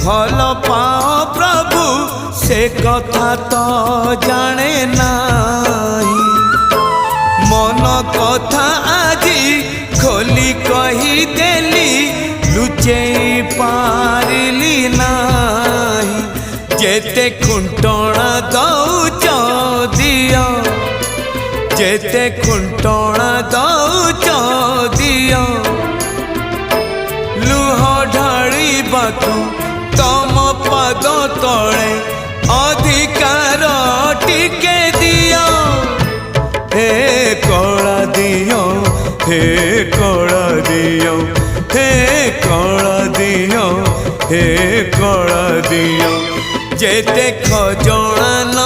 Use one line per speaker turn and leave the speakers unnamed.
भल पाओ प्रभु से कथा तो जाने नाही। मन कथा आजी खोली कही देली लुचे पारिली नाही। जेते खुंटणा दौच दिया जेते खुंटणा दौच दिया लुह ढाळिबाकु तम पद तले अधिकार टिके दिया। हे कला दियो हे कला दियो हे कला दियो हे कला दियो। जेते खजना